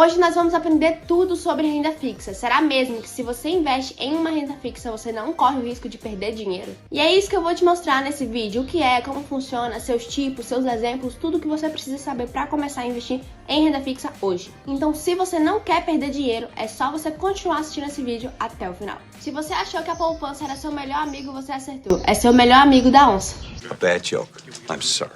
Hoje nós vamos aprender tudo sobre renda fixa. Será mesmo que se você investe em uma renda fixa, você não corre o risco de perder dinheiro? E é isso que eu vou te mostrar nesse vídeo, o que é, como funciona, seus tipos, seus exemplos, tudo que você precisa saber para começar a investir em renda fixa hoje. Então, se você não quer perder dinheiro, é só você continuar assistindo esse vídeo até o final. Se você achou que a poupança era seu melhor amigo, você acertou. É seu melhor amigo da onça. A bad joke. I'm sorry.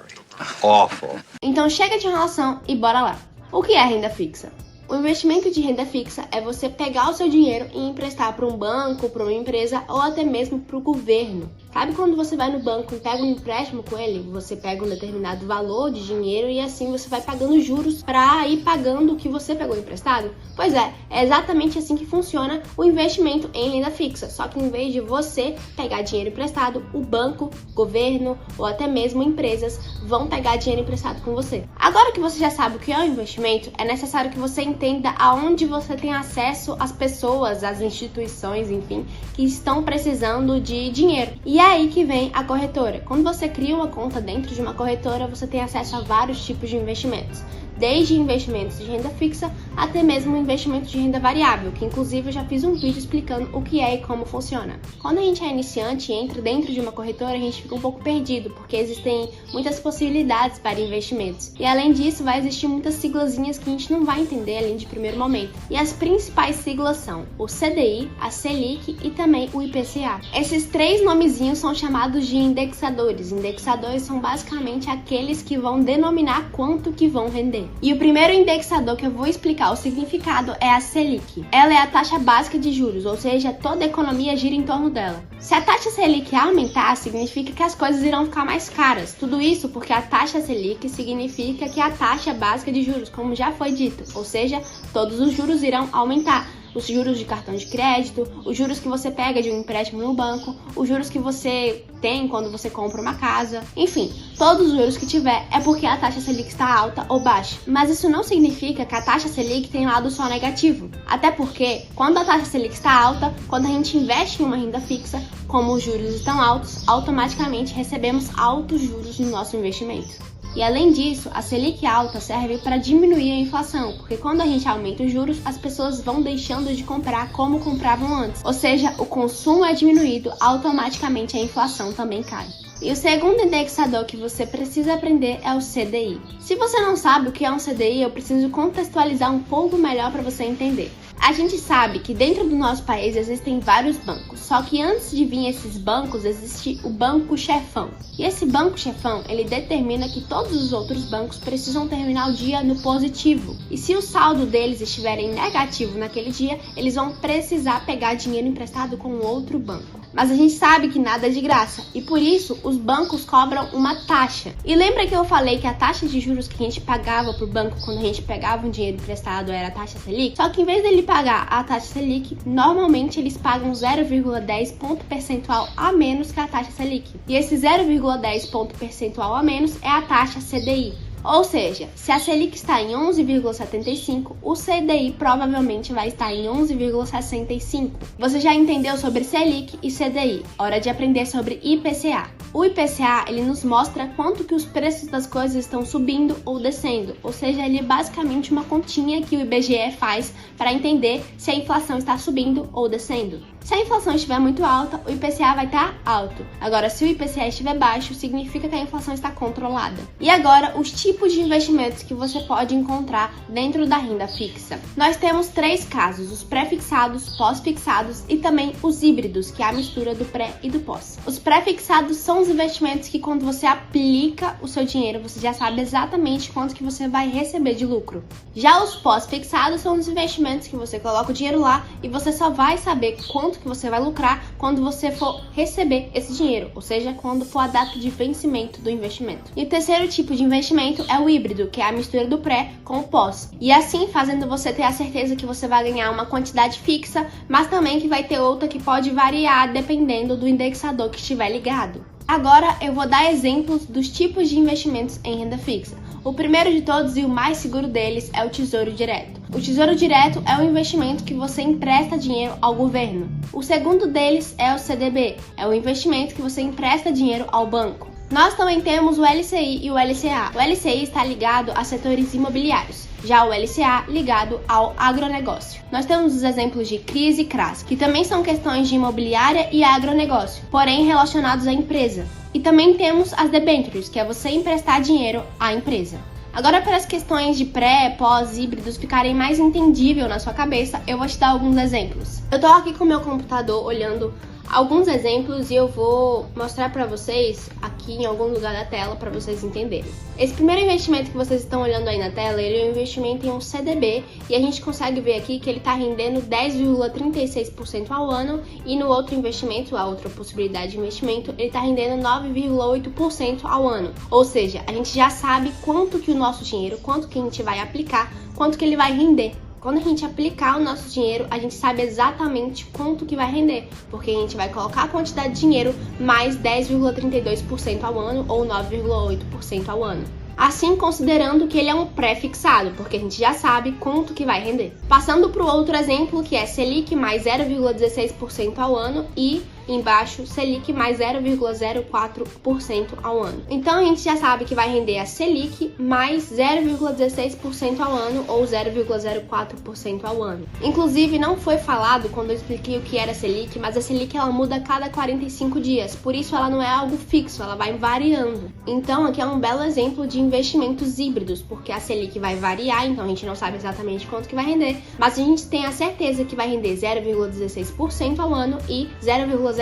Awful. Então chega de enrolação e bora lá. O que é renda fixa? O investimento de renda fixa é você pegar o seu dinheiro e emprestar para um banco, para uma empresa ou até mesmo para o governo. Sabe quando você vai no banco e pega um empréstimo com ele? Você pega um determinado valor de dinheiro e assim você vai pagando juros para ir pagando o que você pegou emprestado? Pois é exatamente assim que funciona o investimento em renda fixa. Só que em vez de você pegar dinheiro emprestado, o banco, governo ou até mesmo empresas vão pegar dinheiro emprestado com você. Agora que você já sabe o que é o investimento, é necessário que você entenda aonde você tem acesso às pessoas, às instituições, enfim, que estão precisando de dinheiro. E é aí que vem a corretora. Quando você cria uma conta dentro de uma corretora, você tem acesso a vários tipos de investimentos. Desde investimentos de renda fixa até mesmo investimentos de renda variável, que inclusive eu já fiz um vídeo explicando o que é e como funciona. Quando a gente é iniciante e entra dentro de uma corretora, a gente fica um pouco perdido, porque existem muitas possibilidades para investimentos. E além disso, vai existir muitas siglazinhas que a gente não vai entender além de primeiro momento. E as principais siglas são o CDI, a Selic e também o IPCA. Esses três nomezinhos são chamados de indexadores. Indexadores são basicamente aqueles que vão denominar quanto que vão render. E o primeiro indexador que eu vou explicar o significado é a Selic. Ela é a taxa básica de juros, ou seja, toda a economia gira em torno dela. Se a taxa Selic aumentar, significa que as coisas irão ficar mais caras. Tudo isso porque a taxa Selic significa que é a taxa básica de juros, como já foi dito, ou seja, todos os juros irão aumentar. Os juros de cartão de crédito, os juros que você pega de um empréstimo no banco, os juros que você tem quando você compra uma casa, enfim, todos os juros que tiver é porque a taxa Selic está alta ou baixa. Mas isso não significa que a taxa Selic tem lado só negativo. Até porque, quando a taxa Selic está alta, quando a gente investe em uma renda fixa, como os juros estão altos, automaticamente recebemos altos juros no nosso investimento. E além disso, a Selic alta serve para diminuir a inflação, porque quando a gente aumenta os juros, as pessoas vão deixando de comprar como compravam antes. Ou seja, o consumo é diminuído, automaticamente a inflação também cai. E o segundo indexador que você precisa aprender é o CDI. Se você não sabe o que é um CDI, eu preciso contextualizar um pouco melhor para você entender. A gente sabe que dentro do nosso país existem vários bancos, só que antes de vir esses bancos, existe o banco chefão. E esse banco chefão, ele determina que todos os outros bancos precisam terminar o dia no positivo. E se o saldo deles estiverem negativo naquele dia, eles vão precisar pegar dinheiro emprestado com outro banco. Mas a gente sabe que nada é de graça, e por isso os bancos cobram uma taxa. E lembra que eu falei que a taxa de juros que a gente pagava pro banco quando a gente pegava um dinheiro emprestado era a taxa Selic? Só que em vez dele pagar a taxa Selic, normalmente eles pagam 0,10 ponto percentual a menos que a taxa Selic. E esse 0,10 ponto percentual a menos é a taxa CDI. Ou seja, se a Selic está em 11,75, o CDI provavelmente vai estar em 11,65. Você já entendeu sobre Selic e CDI? Hora de aprender sobre IPCA. O IPCA, ele nos mostra quanto que os preços das coisas estão subindo ou descendo. Ou seja, ele é basicamente uma continha que o IBGE faz para entender se a inflação está subindo ou descendo. Se a inflação estiver muito alta, o IPCA vai estar alto. Agora, se o IPCA estiver baixo, significa que a inflação está controlada. E agora, os tipos de investimentos que você pode encontrar dentro da renda fixa. Nós temos três casos: os pré-fixados, pós-fixados e também os híbridos, que é a mistura do pré e do pós. Os pré-fixados são os investimentos que quando você aplica o seu dinheiro, você já sabe exatamente quanto que você vai receber de lucro. Já os pós-fixados são os investimentos que você coloca o dinheiro lá e você só vai saber quanto que você vai lucrar quando você for receber esse dinheiro, ou seja, quando for a data de vencimento do investimento. E o terceiro tipo de investimento é o híbrido, que é a mistura do pré com o pós. E assim, fazendo você ter a certeza que você vai ganhar uma quantidade fixa, mas também que vai ter outra que pode variar dependendo do indexador que estiver ligado. Agora eu vou dar exemplos dos tipos de investimentos em renda fixa. O primeiro de todos e o mais seguro deles é o Tesouro Direto. O Tesouro Direto é um investimento que você empresta dinheiro ao governo. O segundo deles é o CDB, é o investimento que você empresta dinheiro ao banco. Nós também temos o LCI e o LCA. O LCI está ligado a setores imobiliários. Já o LCA ligado ao agronegócio. Nós temos os exemplos de CRIs e CRAs, que também são questões de imobiliária e agronegócio, porém relacionados à empresa. E também temos as debêntures, que é você emprestar dinheiro à empresa. Agora, para as questões de pré, pós, híbridos ficarem mais entendível na sua cabeça, eu vou te dar alguns exemplos. Eu tô aqui com o meu computador olhando alguns exemplos e eu vou mostrar para vocês aqui em algum lugar da tela para vocês entenderem. Esse primeiro investimento que vocês estão olhando aí na tela, ele é um investimento em um CDB e a gente consegue ver aqui que ele está rendendo 10,36% ao ano e no outro investimento, a outra possibilidade de investimento, ele está rendendo 9,8% ao ano. Ou seja, a gente já sabe quanto que o nosso dinheiro, quanto que a gente vai aplicar, quanto que ele vai render. Quando a gente aplicar o nosso dinheiro, a gente sabe exatamente quanto que vai render, porque a gente vai colocar a quantidade de dinheiro mais 10,32% ao ano ou 9,8% ao ano. Assim, considerando que ele é um pré-fixado, porque a gente já sabe quanto que vai render. Passando para o outro exemplo, que é Selic mais 0,16% ao ano e embaixo Selic mais 0,04% ao ano. Então a gente já sabe que vai render a Selic mais 0,16% ao ano ou 0,04% ao ano. Inclusive não foi falado quando eu expliquei o que era a Selic, mas a Selic ela muda a cada 45 dias, por isso ela não é algo fixo, ela vai variando. Então aqui é um belo exemplo de investimentos híbridos, porque a Selic vai variar, então a gente não sabe exatamente quanto que vai render, mas a gente tem a certeza que vai render 0,16% ao ano e 0,04%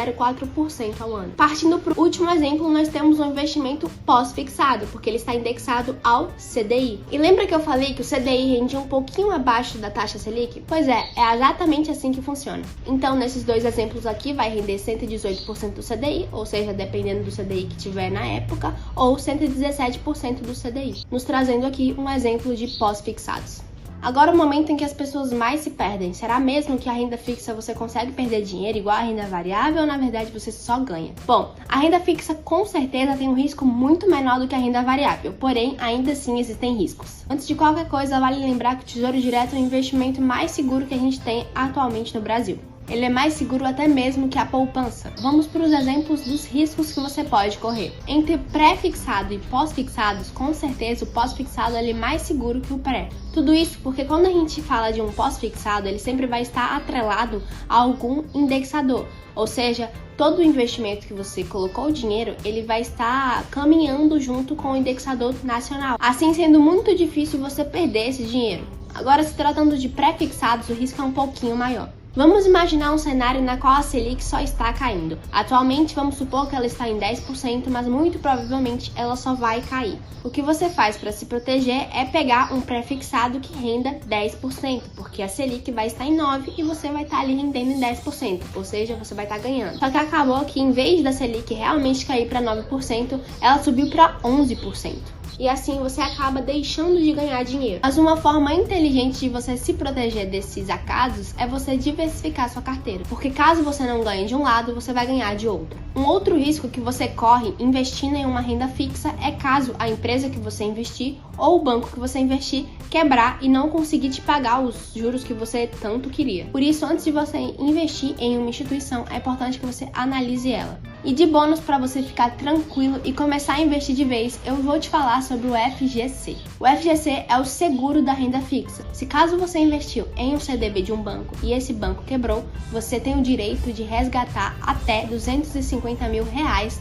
ao ano. Partindo para o último exemplo, nós temos um investimento pós-fixado, porque ele está indexado ao CDI. E lembra que eu falei que o CDI rende um pouquinho abaixo da taxa Selic? Pois é exatamente assim que funciona. Então, nesses dois exemplos aqui, vai render 118% do CDI, ou seja, dependendo do CDI que tiver na época, ou 117% do CDI, nos trazendo aqui um exemplo de pós-fixados. Agora o momento em que as pessoas mais se perdem. Será mesmo que a renda fixa você consegue perder dinheiro igual a renda variável ou na verdade você só ganha? Bom, a renda fixa com certeza tem um risco muito menor do que a renda variável, porém ainda assim existem riscos. Antes de qualquer coisa, vale lembrar que o Tesouro Direto é o investimento mais seguro que a gente tem atualmente no Brasil. Ele é mais seguro até mesmo que a poupança. Vamos para os exemplos dos riscos que você pode correr. Entre pré-fixado e pós-fixados, com certeza o pós-fixado é mais seguro que o pré. Tudo isso porque quando a gente fala de um pós-fixado, ele sempre vai estar atrelado a algum indexador. Ou seja, todo o investimento que você colocou o dinheiro, ele vai estar caminhando junto com o indexador nacional. Assim sendo muito difícil você perder esse dinheiro. Agora, se tratando de pré-fixados, o risco é um pouquinho maior. Vamos imaginar um cenário na qual a Selic só está caindo. Atualmente, vamos supor que ela está em 10%, mas muito provavelmente ela só vai cair. O que você faz para se proteger é pegar um pré-fixado que renda 10%, porque a Selic vai estar em 9% e você vai estar ali rendendo em 10%, ou seja, você vai estar ganhando. Só que acabou que em vez da Selic realmente cair para 9%, ela subiu para 11%. E assim você acaba deixando de ganhar dinheiro. Mas uma forma inteligente de você se proteger desses acasos é você diversificar sua carteira. Porque caso você não ganhe de um lado, você vai ganhar de outro. Um outro risco que você corre investindo em uma renda fixa é caso a empresa que você investir ou o banco que você investir quebrar e não conseguir te pagar os juros que você tanto queria. Por isso, antes de você investir em uma instituição, é importante que você analise ela. E de bônus, para você ficar tranquilo e começar a investir de vez, eu vou te falar sobre o FGC. O FGC é o seguro da renda fixa. Se caso você investiu em um CDB de um banco e esse banco quebrou, você tem o direito de resgatar até R$250 mil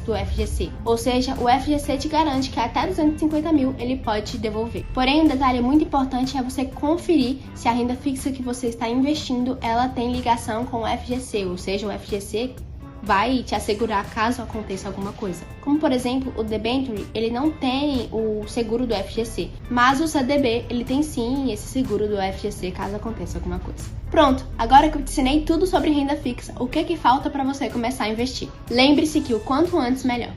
do FGC. Ou seja, o FGC te garante que até 250 mil ele pode te devolver. Porém, um detalhe muito importante é você conferir se a renda fixa que você está investindo, ela tem ligação com o FGC, ou seja, o FGC vai te assegurar caso aconteça alguma coisa. Como, por exemplo, o debenture, ele não tem o seguro do FGC, mas o CDB, ele tem sim esse seguro do FGC caso aconteça alguma coisa. Pronto, agora que eu te ensinei tudo sobre renda fixa, o que falta para você começar a investir? Lembre-se que o quanto antes, melhor.